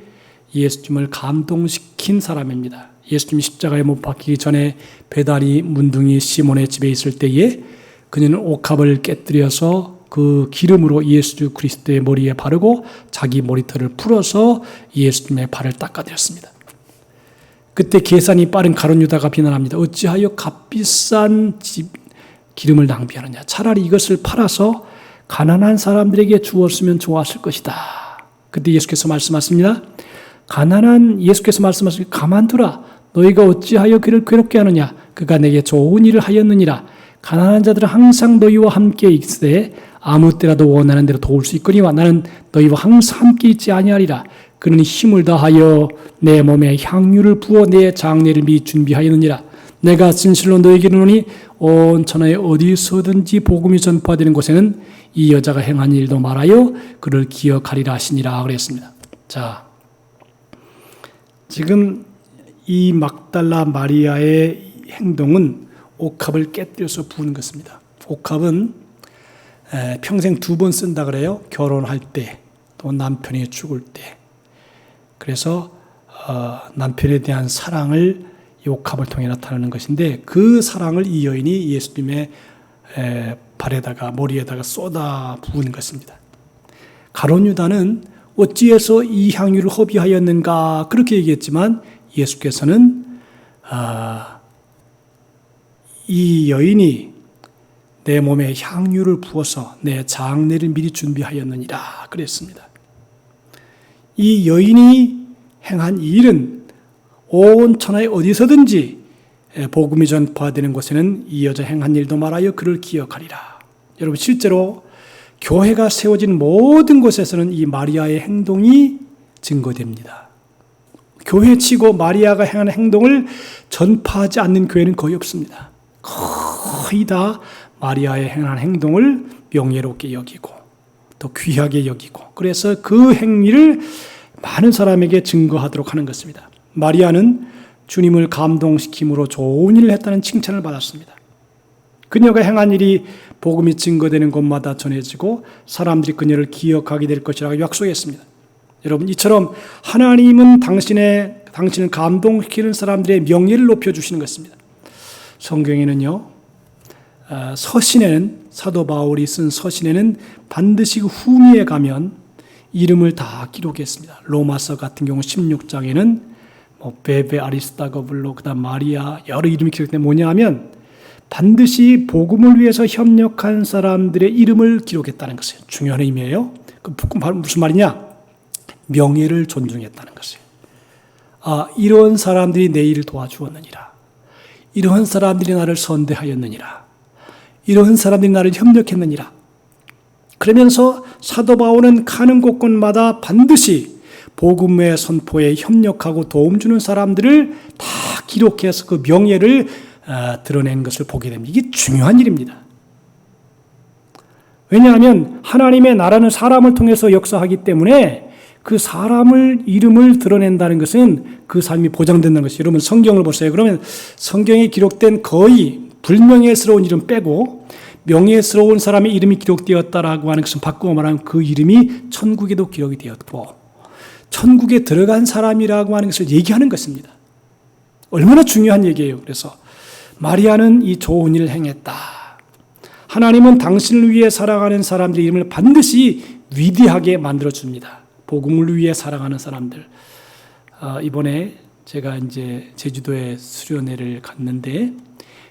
예수님을 감동시킨 사람입니다. 예수님이 십자가에 못 박히기 전에 배다리 문둥이 시몬의 집에 있을 때에 그녀는 옥합을 깨뜨려서 그 기름으로 예수 그리스도의 머리에 바르고 자기 머리털을 풀어서 예수님의 발을 닦아드렸습니다. 그때 계산이 빠른 가룟 유다가 비난합니다. 어찌하여 값비싼 기름을 낭비하느냐. 차라리 이것을 팔아서 가난한 사람들에게 주었으면 좋았을 것이다. 그때 예수께서 말씀하십니다. 예수께서 말씀하십니다. 가만두라. 너희가 어찌하여 그를 괴롭게 하느냐. 그가 내게 좋은 일을 하였느니라. 가난한 자들은 항상 너희와 함께 있으되 아무 때라도 원하는 대로 도울 수 있거니와 나는 너희와 항상 함께 있지 아니하리라. 그는 힘을 다하여 내 몸에 향유를 부어 내 장례를 미리 준비하였느니라. 내가 진실로 너희에게 이르노니 온 천하에 어디서든지 복음이 전파되는 곳에는 이 여자가 행한 일도 말하여 그를 기억하리라 하시니라 그랬습니다. 자, 지금 이 막달라 마리아의 행동은 옥합을 깨뜨려서 부은 것입니다. 옥합은 평생 2번 쓴다 그래요. 결혼할 때, 또 남편이 죽을 때. 그래서 남편에 대한 사랑을 이 옥합을 통해 나타내는 것인데, 그 사랑을 이 여인이 예수님의 발에다가 머리에다가 쏟아 부은 것입니다. 가룟 유다는 어찌해서 이 향유를 허비하였는가 그렇게 얘기했지만, 예수께서는 이 여인이 내 몸에 향유를 부어서 내 장례를 미리 준비하였느니라 그랬습니다. 이 여인이 행한 이 일은 온 천하에 어디서든지 복음이 전파되는 곳에는 이 여자 행한 일도 말하여 그를 기억하리라. 여러분, 실제로 교회가 세워진 모든 곳에서는 이 마리아의 행동이 증거됩니다. 교회치고 마리아가 행하는 행동을 전파하지 않는 교회는 거의 없습니다. 거의 다 마리아의 행한 행동을 명예롭게 여기고 또 귀하게 여기고, 그래서 그 행위를 많은 사람에게 증거하도록 하는 것입니다. 마리아는 주님을 감동시킴으로 좋은 일을 했다는 칭찬을 받았습니다. 그녀가 행한 일이 복음이 증거되는 곳마다 전해지고 사람들이 그녀를 기억하게 될 것이라고 약속했습니다. 여러분, 이처럼 하나님은 당신을 감동시키는 사람들의 명예를 높여주시는 것입니다. 성경에는요, 서신에는, 사도 바울이 쓴 서신에는 반드시 그 후미에 가면 이름을 다 기록했습니다. 로마서 같은 경우 16장에는 베베, 아리스타고블로, 그다음 마리아, 여러 이름이 기록되는데 뭐냐 하면 반드시 복음을 위해서 협력한 사람들의 이름을 기록했다는 것이에요. 중요한 의미예요. 그 무슨 말이냐? 명예를 존중했다는 것이에요. 이런 사람들이 내 일을 도와주었느니라. 이러한 사람들이 나를 선대하였느니라. 이러한 사람들이 나를 협력했느니라. 그러면서 사도 바울은 가는 곳곳마다 반드시 복음의 선포에 협력하고 도움 주는 사람들을 다 기록해서 그 명예를 드러낸 것을 보게 됩니다. 이게 중요한 일입니다. 왜냐하면 하나님의 나라는 사람을 통해서 역사하기 때문에 그 사람을 이름을 드러낸다는 것은 그 삶이 보장된다는 것이에요. 여러분, 성경을 보세요. 그러면 성경에 기록된 거의 불명예스러운 이름 빼고 명예스러운 사람의 이름이 기록되었다라고 하는 것은 바꾸어 말하면 그 이름이 천국에도 기록이 되었고 천국에 들어간 사람이라고 하는 것을 얘기하는 것입니다. 얼마나 중요한 얘기예요. 그래서 마리아는 이 좋은 일을 행했다. 하나님은 당신을 위해 살아가는 사람들의 이름을 반드시 위대하게 만들어줍니다. 복음을 위해 살아가는 사람들. 이번에 제가 이제 제주도에 수련회를 갔는데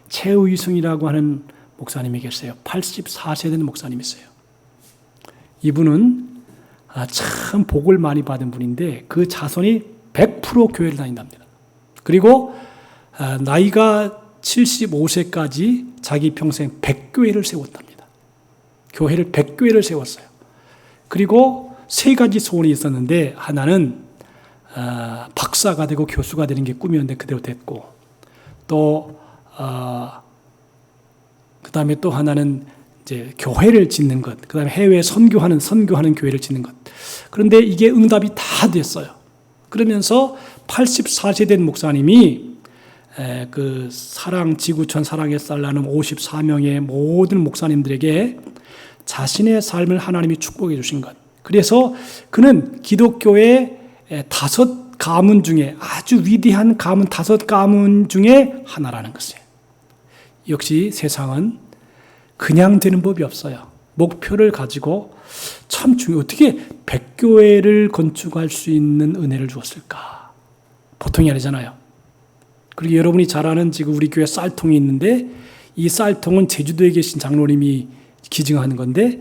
최의승이라고 하는 목사님이 계세요. 84세 된 목사님이세요. 이분은 참 복을 많이 받은 분인데 그 자손이 100% 교회를 다닌답니다. 그리고 나이가 75세까지 자기 평생 100교회를 세웠답니다. 교회를 100교회를 세웠어요. 그리고 3가지 소원이 있었는데 하나는 박사가 되고 교수가 되는 게 꿈이었는데 그대로 됐고, 또 그다음에 또 하나는 이제 교회를 짓는 것, 그다음에 해외 선교하는 교회를 짓는 것. 그런데 이게 응답이 다 됐어요. 그러면서 84세 된 목사님이 그 지구촌 사랑의 쌀 나눔 54명의 모든 목사님들에게 자신의 삶을 하나님이 축복해 주신 것. 그래서 그는 기독교의 5 가문 중에 아주 위대한 가문 5 가문 중에 하나라는 것이에요. 역시 세상은 그냥 되는 법이 없어요. 목표를 가지고 참 어떻게 100교회를 건축할 수 있는 은혜를 주었을까? 보통이 아니잖아요. 그리고 여러분이 잘 아는 지금 우리 교회 쌀통이 있는데 이 쌀통은 제주도에 계신 장로님이 기증하는 건데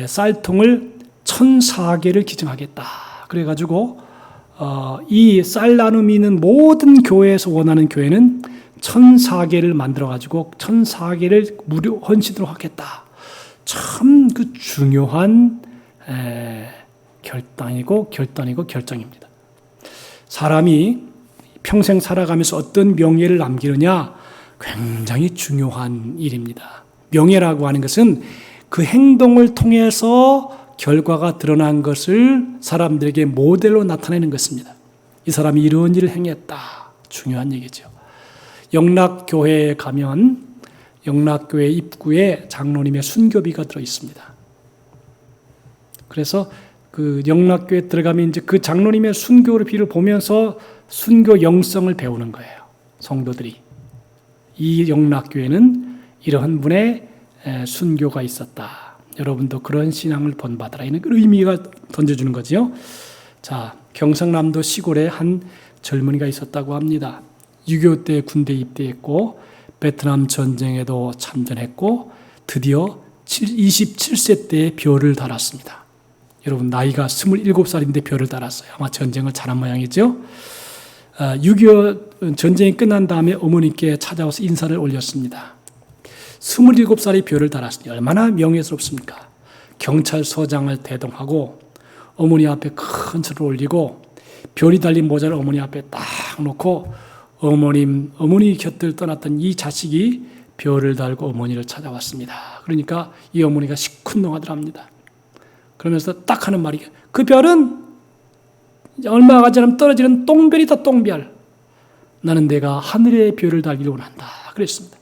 쌀통을 1004개를 기증하겠다. 그래가지고 이 쌀 나눔이 있는 모든 교회에서 원하는 교회는 1004개를 만들어가지고 1004개를 무료 헌신으로 하겠다. 참 그 중요한 결정입니다. 사람이 평생 살아가면서 어떤 명예를 남기느냐 굉장히 중요한 일입니다. 명예라고 하는 것은 그 행동을 통해서 결과가 드러난 것을 사람들에게 모델로 나타내는 것입니다. 이 사람이 이런 일을 행했다. 중요한 얘기죠. 영락교회에 가면 영락교회 입구에 장로님의 순교비가 들어 있습니다. 그래서 그 영락교회에 들어가면 이제 그 장로님의 순교비를 보면서 순교 영성을 배우는 거예요. 성도들이. 이 영락교회는 이러한 분의 순교가 있었다. 여러분도 그런 신앙을 본받아라. 이런 의미가 던져주는 거죠. 자, 경상남도 시골에 한 젊은이가 있었다고 합니다. 6.25 때 군대 입대했고 베트남 전쟁에도 참전했고 드디어 27세 때 별을 달았습니다. 여러분 나이가 27살인데 별을 달았어요. 아마 전쟁을 잘한 모양이죠. 6.25 전쟁이 끝난 다음에 어머니께 찾아와서 인사를 올렸습니다. 27살이 별을 달았으니 얼마나 명예스럽습니까? 경찰서장을 대동하고 어머니 앞에 큰 절을 올리고 별이 달린 모자를 어머니 앞에 딱 놓고 어머니 곁을 떠났던 이 자식이 별을 달고 어머니를 찾아왔습니다. 그러니까 이 어머니가 시큰둥하더랍니다. 그러면서 딱 하는 말이 그 별은 얼마 가지 않으면 떨어지는 똥별이다 똥별. 나는 내가 하늘의 별을 달기를 원한다. 그랬습니다.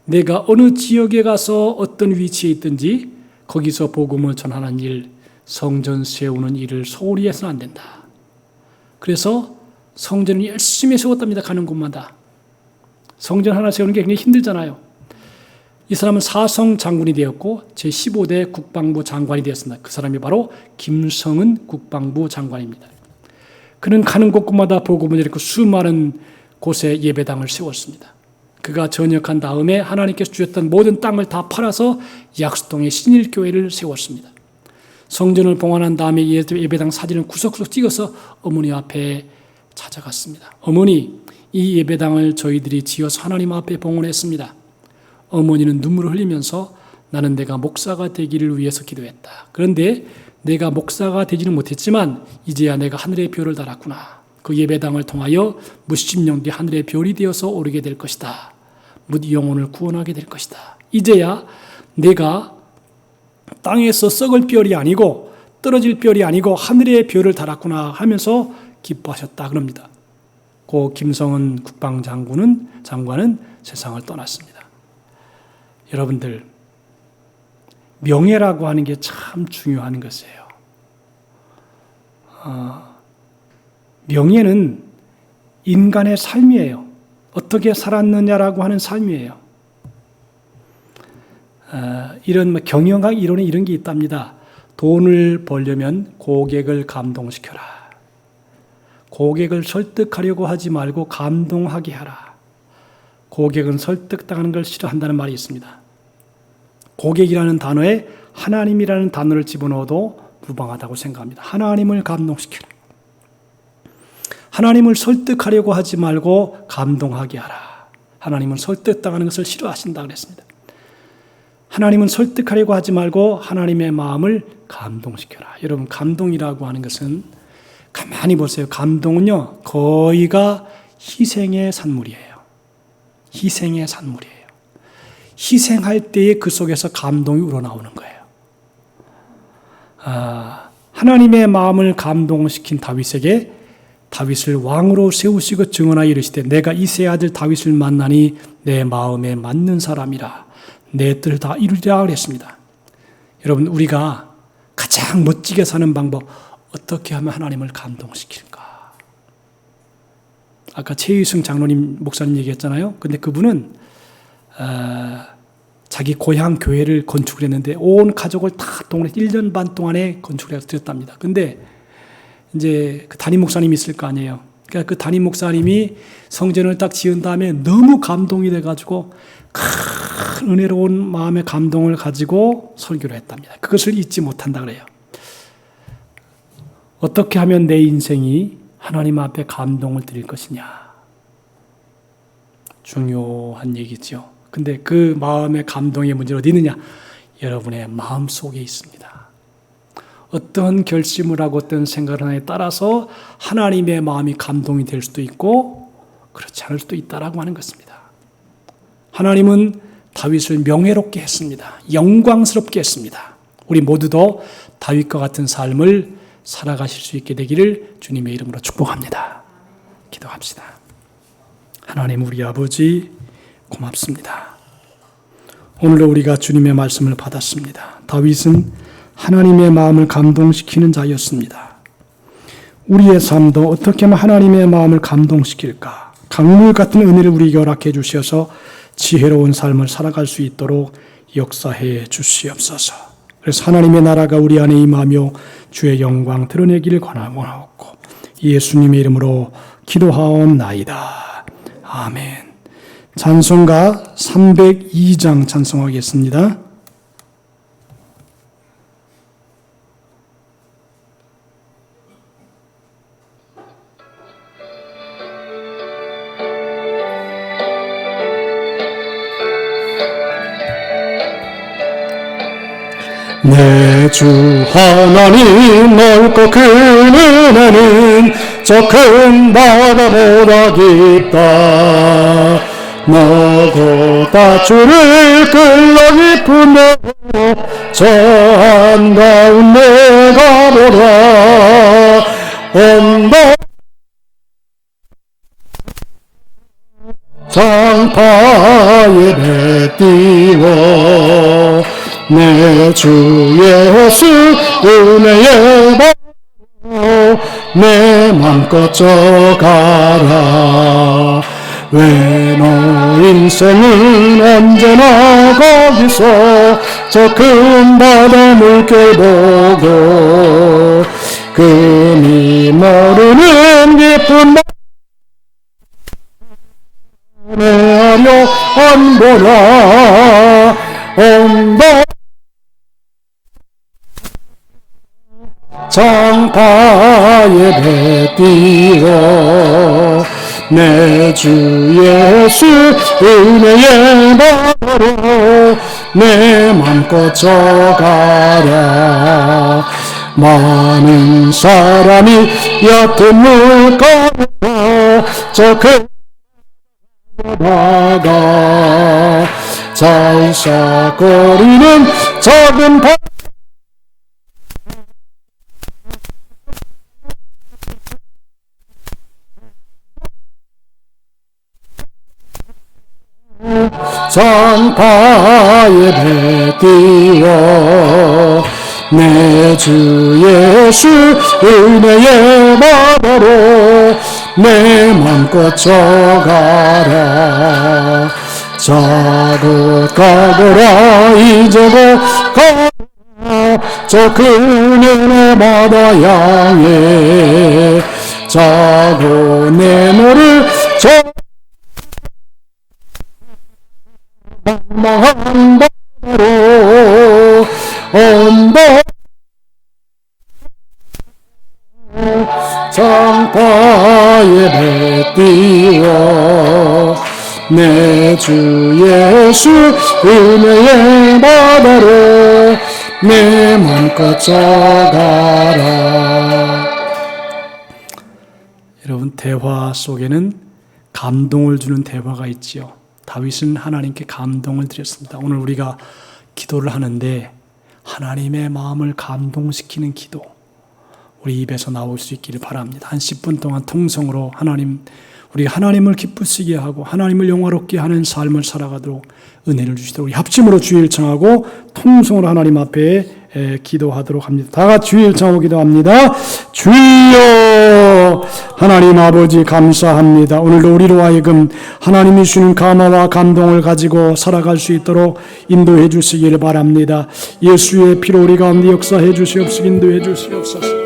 내가 어느 지역에 가서 어떤 위치에 있든지 거기서 복음을 전하는 일, 성전 세우는 일을 소홀히 해서는 안 된다. 그래서 성전을 열심히 세웠답니다. 가는 곳마다. 성전 하나 세우는 게 굉장히 힘들잖아요. 이 사람은 사성 장군이 되었고 제15대 국방부 장관이 되었습니다. 그 사람이 바로 김성은 국방부 장관입니다. 그는 가는 곳곳마다 복음을 전했고 수많은 곳에 예배당을 세웠습니다. 그가 전역한 다음에 하나님께서 주셨던 모든 땅을 다 팔아서 약수동에 신일교회를 세웠습니다. 성전을 봉헌한 다음에 예배당 사진을 구석구석 찍어서 어머니 앞에 찾아갔습니다. 어머니, 이 예배당을 저희들이 지어서 하나님 앞에 봉헌했습니다. 어머니는 눈물을 흘리면서 나는 내가 목사가 되기를 위해서 기도했다. 그런데 내가 목사가 되지는 못했지만 이제야 내가 하늘의 별을 달았구나. 그 예배당을 통하여 몇십 년 뒤 하늘의 별이 되어서 오르게 될 것이다. 무디 영혼을 구원하게 될 것이다. 이제야 내가 땅에서 썩을 별이 아니고 떨어질 별이 아니고 하늘의 별을 달았구나 하면서 기뻐하셨다 그럽니다. 고 김성은 국방장관은 세상을 떠났습니다. 여러분들, 명예라고 하는 게 참 중요한 것이에요. 명예는 인간의 삶이에요. 어떻게 살았느냐라고 하는 삶이에요. 이런 경영학 이론에 이런 게 있답니다. 돈을 벌려면 고객을 감동시켜라. 고객을 설득하려고 하지 말고 감동하게 하라. 고객은 설득당하는 걸 싫어한다는 말이 있습니다. 고객이라는 단어에 하나님이라는 단어를 집어넣어도 무방하다고 생각합니다. 하나님을 감동시켜라. 하나님을 설득하려고 하지 말고 감동하게 하라. 하나님은 설득당하는 것을 싫어하신다 그랬습니다. 하나님은 설득하려고 하지 말고 하나님의 마음을 감동시켜라. 여러분, 감동이라고 하는 것은 가만히 보세요. 감동은요, 거의가 희생의 산물이에요. 희생의 산물이에요. 희생할 때에 그 속에서 감동이 우러나오는 거예요. 하나님의 마음을 감동시킨 다윗에게 다윗을 왕으로 세우시고 증언하여 이르시되 내가 이새의 아들 다윗을 만나니 내 마음에 맞는 사람이라 내 뜻을 다 이루리라 그랬습니다. 여러분, 우리가 가장 멋지게 사는 방법, 어떻게 하면 하나님을 감동시킬까? 아까 최희승 장로님 목사님 얘기했잖아요. 근데 그분은 자기 고향 교회를 건축을 했는데 온 가족을 다 동원해서 1년 반 동안에 건축을 해서 드렸답니다. 근데 이제 그 담임 목사님이 있을 거 아니에요. 그러니까 그 담임 목사님이 성전을 딱 지은 다음에 너무 감동이 돼가지고 큰 은혜로운 마음의 감동을 가지고 설교를 했답니다. 그것을 잊지 못한다 그래요. 어떻게 하면 내 인생이 하나님 앞에 감동을 드릴 것이냐. 중요한 얘기죠. 근데 그 마음의 감동의 문제는 어디 있느냐? 여러분의 마음 속에 있습니다. 어떤 결심을 하고 어떤 생각을 하냐에 따라서 하나님의 마음이 감동이 될 수도 있고 그렇지 않을 수도 있다라고 하는 것입니다. 하나님은 다윗을 명예롭게 했습니다. 영광스럽게 했습니다. 우리 모두도 다윗과 같은 삶을 살아가실 수 있게 되기를 주님의 이름으로 축복합니다. 기도합시다. 하나님 우리 아버지 고맙습니다. 오늘도 우리가 주님의 말씀을 받았습니다. 다윗은 하나님의 마음을 감동시키는 자였습니다. 우리의 삶도 어떻게 하면 하나님의 마음을 감동시킬까? 강물 같은 은혜를 우리에게 허락해 주셔서 지혜로운 삶을 살아갈 수 있도록 역사해 주시옵소서. 그래서 하나님의 나라가 우리 안에 임하며 주의 영광 드러내기를 원하옵고 예수님의 이름으로 기도하옵나이다. 아멘. 찬송가 302장 찬송하겠습니다. 내 주 하나님 넓고 큰 은혜는 저 큰 바다보다 깊다. 너보다 주를 끌러 깊은 데로 저 한가운 내가 보라. 언덕 장파에 배 띄워 내 주 예수 은혜의 바로 내 맘껏 져가라. 왜 너 인생은 언제나 거기서 저 큰 바다 물결 보고 금이 모르는 깊은 하려 안 보라. 언덕 장파에 배 띄워 내 주 예수 은혜의 바다로 내 맘껏 져가라. 많은 사람이 얕은 물가에서 저 큰 바다가 잘싸거리는 작은 바 장파에 배 띄워 내 주 예수 은혜의 바다로 내 맘껏 져가라. 자고 가거라 이제고 가라 저 큰 은혜 바다 향해 자고 내 노를 저 망망한 바다로 언덕 장파에 배 띄워 내 주 예수 은혜의 바다로 내 맘껏 져가라. 여러분, 대화 속에는 감동을 주는 대화가 있지요. 다윗은 하나님께 감동을 드렸습니다. 오늘 우리가 기도를 하는데 하나님의 마음을 감동시키는 기도 우리 입에서 나올 수 있기를 바랍니다. 한 10분 동안 통성으로 우리 하나님을 기쁘시게 하고 하나님을 영화롭게 하는 삶을 살아가도록 은혜를 주시도록 우리 합심으로 주의 일청하고 통성으로 하나님 앞에 기도하도록 합니다. 다 같이 주의 일청하고 기도합니다. 주여 하나님 아버지 감사합니다. 오늘도 우리로 하여금 하나님이 주는 감화와 감동을 가지고 살아갈 수 있도록 인도해 주시기를 바랍니다. 예수의 피로 우리 가운데 역사해 주시옵소서. 인도해 주시옵소서.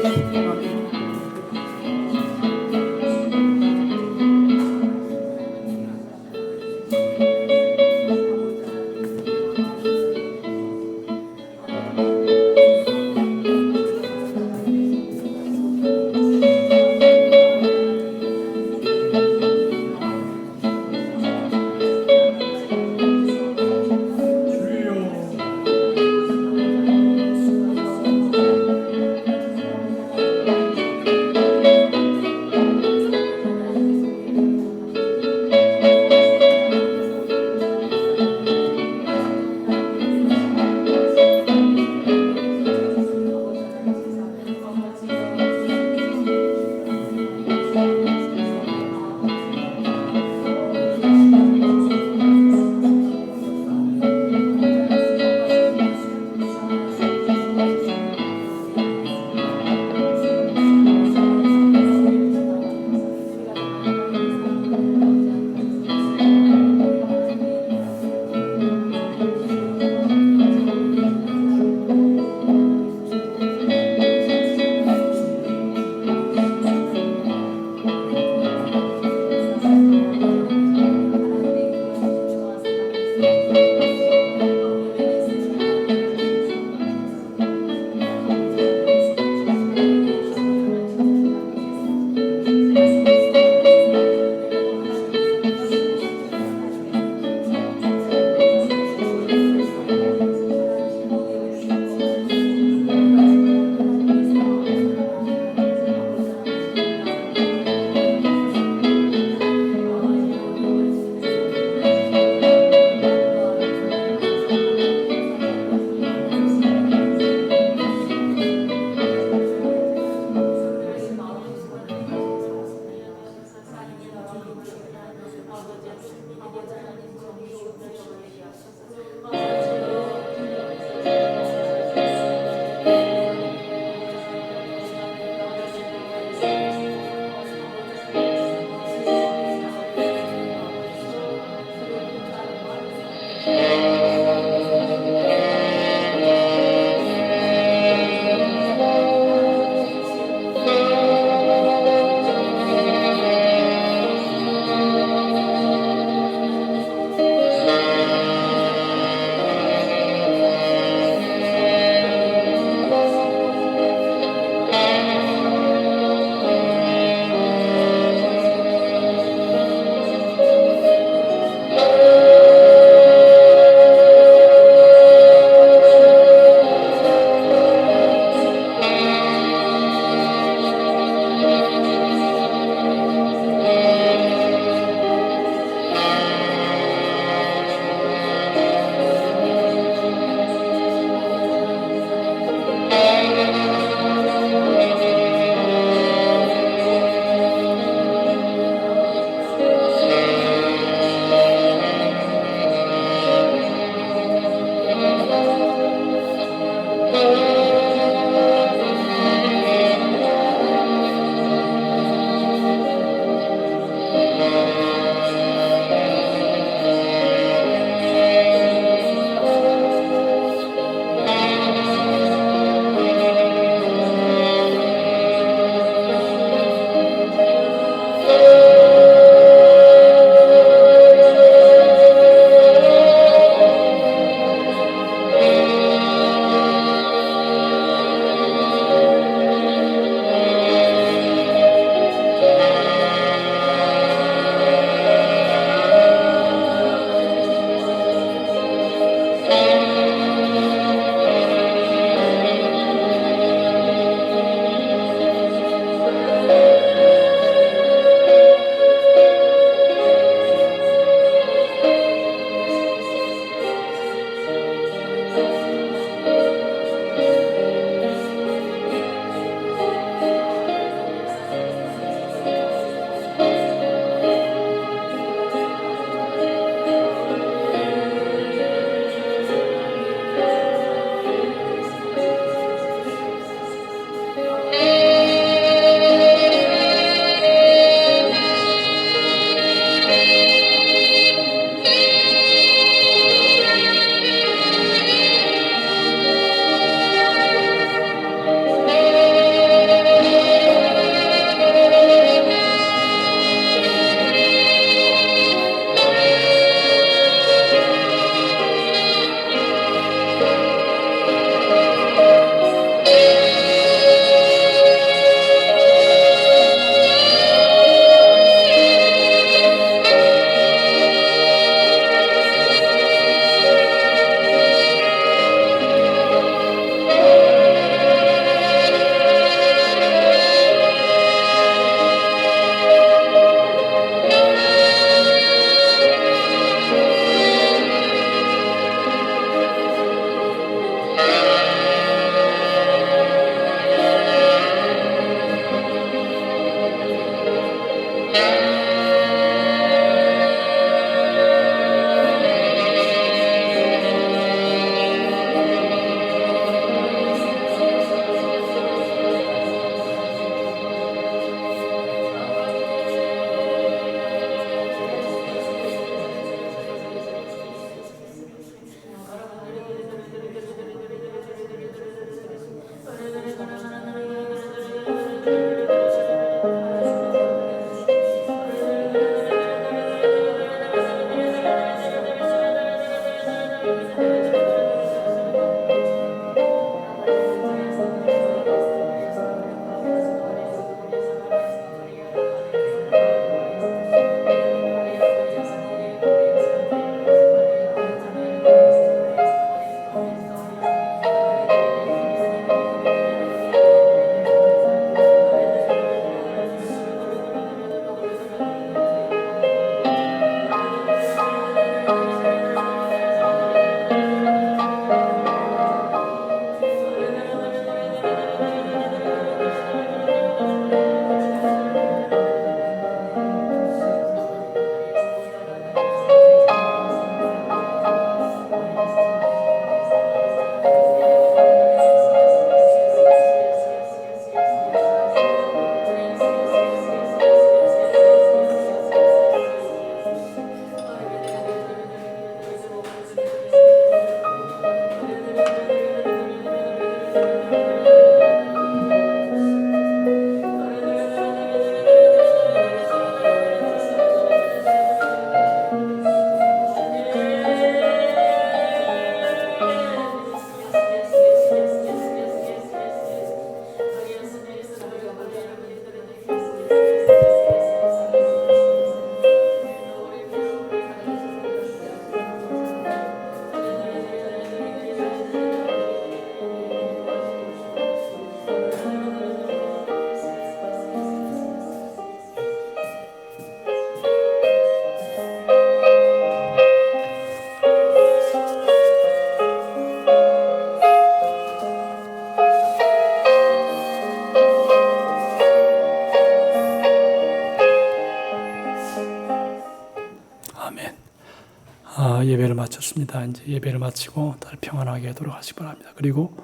예배를 마쳤습니다. 이제 예배를 마치고 다들 평안하게 돌아가시기 바랍니다. 그리고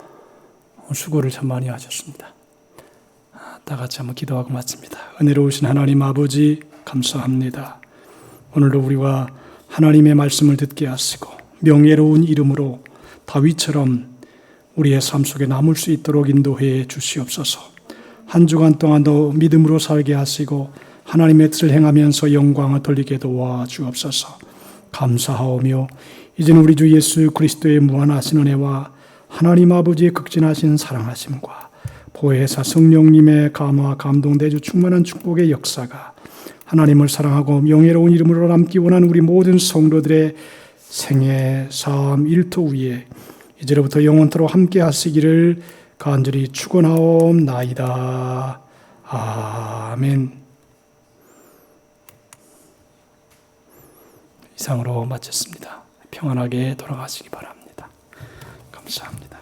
수고를 참 많이 하셨습니다. 다 같이 한번 기도하고 마칩니다. 은혜로우신 하나님 아버지 감사합니다. 오늘도 우리가 하나님의 말씀을 듣게 하시고 명예로운 이름으로 다윗처럼 우리의 삶 속에 남을 수 있도록 인도해 주시옵소서. 한 주간 동안도 믿음으로 살게 하시고 하나님의 뜻을 행하면서 영광을 돌리게 도와주옵소서. 감사하오며 이제는 우리 주 예수 그리스도의 무한하신 은혜와 하나님 아버지의 극진하신 사랑하심과 보혜사 성령님의 감화 감동 내주 충만한 축복의 역사가 하나님을 사랑하고 명예로운 이름으로 남기 원하는 우리 모든 성도들의 생애, 삶, 일터 위에 이제로부터 영원토록 함께 하시기를 간절히 축원하옵나이다. 아멘. 이상으로 마쳤습니다. 평안하게 돌아가시기 바랍니다. 감사합니다.